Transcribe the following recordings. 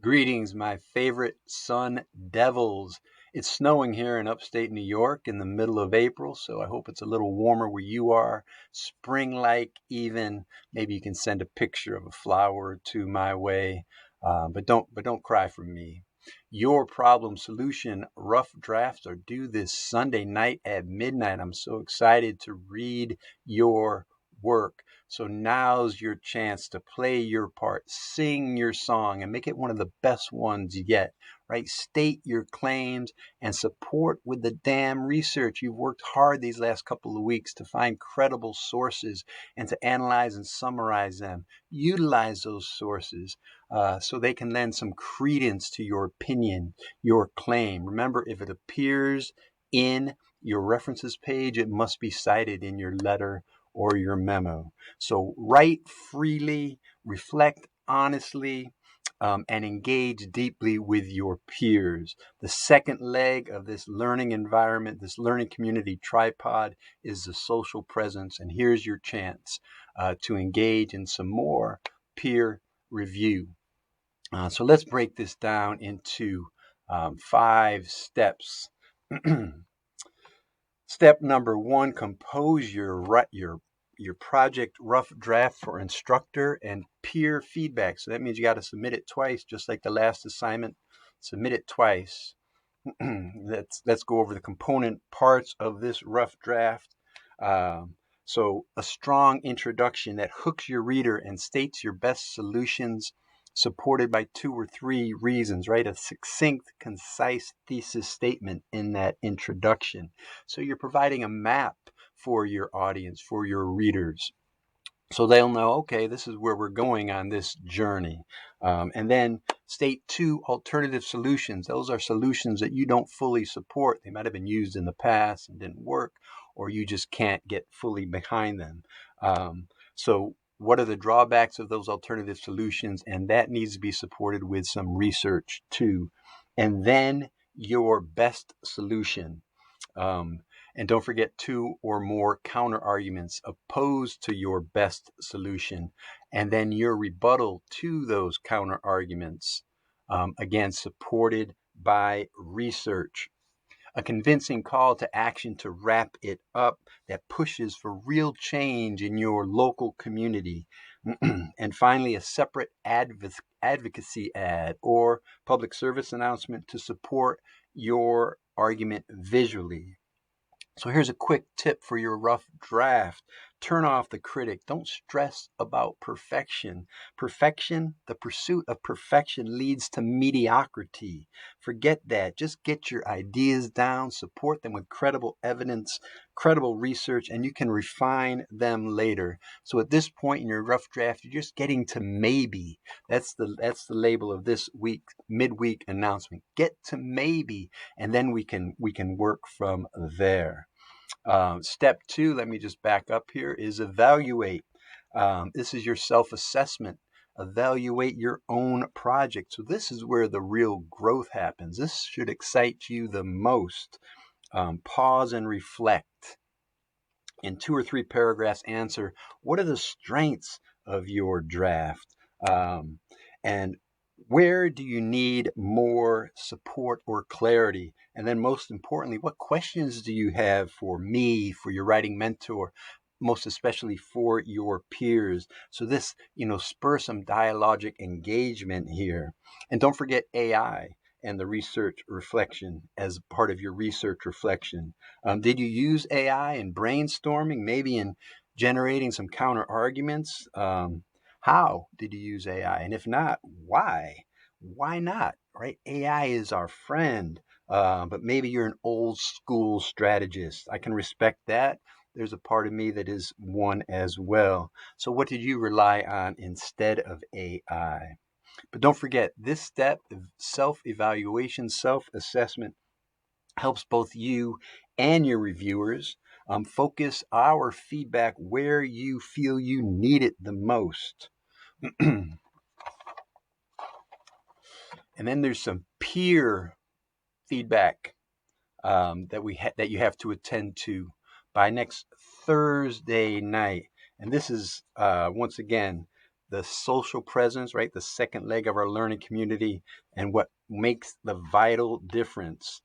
Greetings, my favorite sun devils. It's snowing here in upstate New York in the middle of April, so I hope it's a little warmer where you are, spring-like even. Maybe you can send a picture of a flower or two my way, but don't cry for me. Your problem solution rough drafts are due this Sunday night at midnight. I'm so excited to read your work. So now's your chance to play your part, sing your song, and make it one of the best ones yet, right? State your claims and support with the damn research. You've worked hard these last couple of weeks to find credible sources and to analyze and summarize them. Utilize those sources so they can lend some credence to your opinion, your claim. Remember, if it appears in your references page, it must be cited in your letter or your memo. So write freely, reflect honestly, and engage deeply with your peers. The second leg of this learning environment, this learning community tripod, is the social presence. And here's your chance to engage in some more peer review. So let's break this down into 5 steps. Step number 1, compose your project rough draft for instructor and peer feedback. So that means you got to submit it twice, just like the last assignment. Submit it twice. Let's go over the component parts of this rough draft. So a strong introduction that hooks your reader and states your best solutions, supported by 2 or 3 reasons, right? A succinct, concise thesis statement in that introduction. So you're providing a map for your audience, for your readers. So they'll know, okay, this is where we're going on this journey. And then state 2 alternative solutions. Those are solutions that you don't fully support. They might have been used in the past and didn't work, or you just can't get fully behind them. So what are the drawbacks of those alternative solutions? And that needs to be supported with some research too. And then your best solution. And don't forget 2 or more counter arguments opposed to your best solution, and then your rebuttal to those counter arguments, again, supported by research. A convincing call to action to wrap it up that pushes for real change in your local community. And finally, a separate advocacy ad or public service announcement to support your argument visually. So here's a quick tip for your rough draft. Turn off the critic. Don't stress about perfection. The pursuit of perfection leads to mediocrity. Forget that. Just get your ideas down, support them with credible evidence, credible research, and you can refine them later. So at this point in your rough draft, you're just getting to maybe. That's the label of this week midweek announcement. Get to maybe, and then we can work from there. Step 2, let me just back up here, is evaluate. This is your self-assessment. Evaluate your own project. So this is where the real growth happens. This should excite you the most. Pause and reflect. In 2 or 3 paragraphs, answer, what are the strengths of your draft? And where do you need more support or clarity? And then most importantly, what questions do you have for me, for your writing mentor, most especially for your peers? So this, spur some dialogic engagement here. And don't forget AI and the research reflection as part of your research reflection. Did you use AI in brainstorming, maybe in generating some counter arguments? How did you use AI? And if not, why? Why not? Right? AI is our friend, but maybe you're an old school strategist. I can respect that. There's a part of me that is one as well. So what did you rely on instead of AI? But don't forget, this step of self-evaluation, self-assessment helps both you and your reviewers focus our feedback where you feel you need it the most. And then there's some peer feedback that you have to attend to by next Thursday night. And this is once again the social presence, right? The second leg of our learning community, and what makes the vital difference.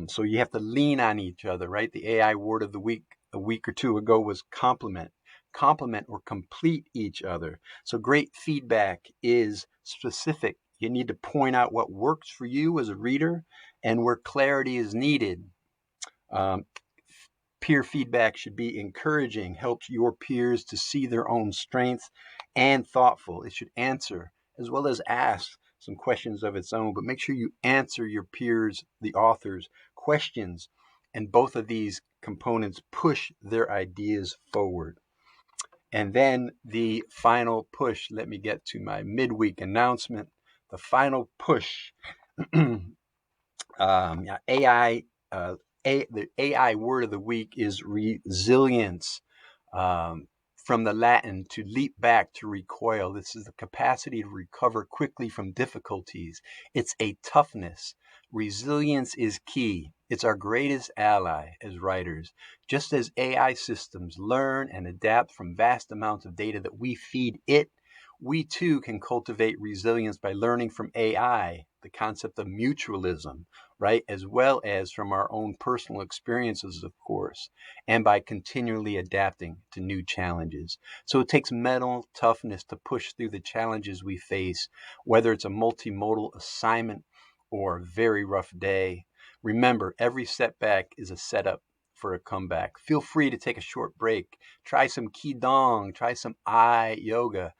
So you have to lean on each other, right? The AI word of the week a week or two ago was complement. Complement or complete each other. So great feedback is specific. You need to point out what works for you as a reader and where clarity is needed. Um, Peer feedback should be encouraging, helps your peers to see their own strengths, and thoughtful. It should answer as well as ask some questions of its own, but make sure you answer your peers, the authors, questions, and both of these components push their ideas forward. And then the final push, let me get to my midweek announcement. The final push, AI, the AI word of the week is resilience. Um, from the Latin, to leap back, to recoil. This is the capacity to recover quickly from difficulties. It's a toughness. Resilience is key. It's our greatest ally as writers. Just as AI systems learn and adapt from vast amounts of data that we feed it, we too can cultivate resilience by learning from AI, the concept of mutualism, right? As well as from our own personal experiences, of course, and by continually adapting to new challenges. So it takes mental toughness to push through the challenges we face, whether it's a multimodal assignment or a very rough day. Remember, every setback is a setup for a comeback. Feel free to take a short break. Try some Qigong, try some eye yoga,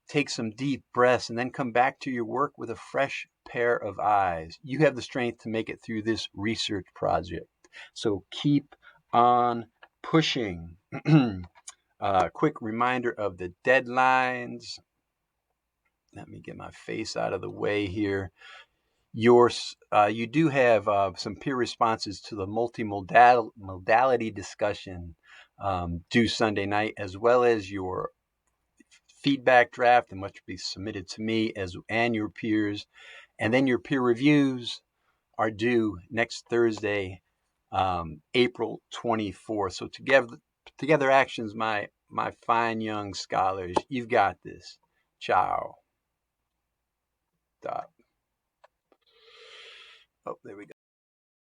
take some deep breaths, and then come back to your work with a fresh pair of eyes. You have the strength to make it through this research project. So keep on pushing. Quick reminder of the deadlines. Let me get my face out of the way here. You do have some peer responses to the multimodality discussion due Sunday night, as well as your feedback draft, and much be submitted to me and your peers. And then your peer reviews are due next Thursday, April 24th. So together actions, my fine young scholars, you've got this. Ciao. Stop. Oh, there we go.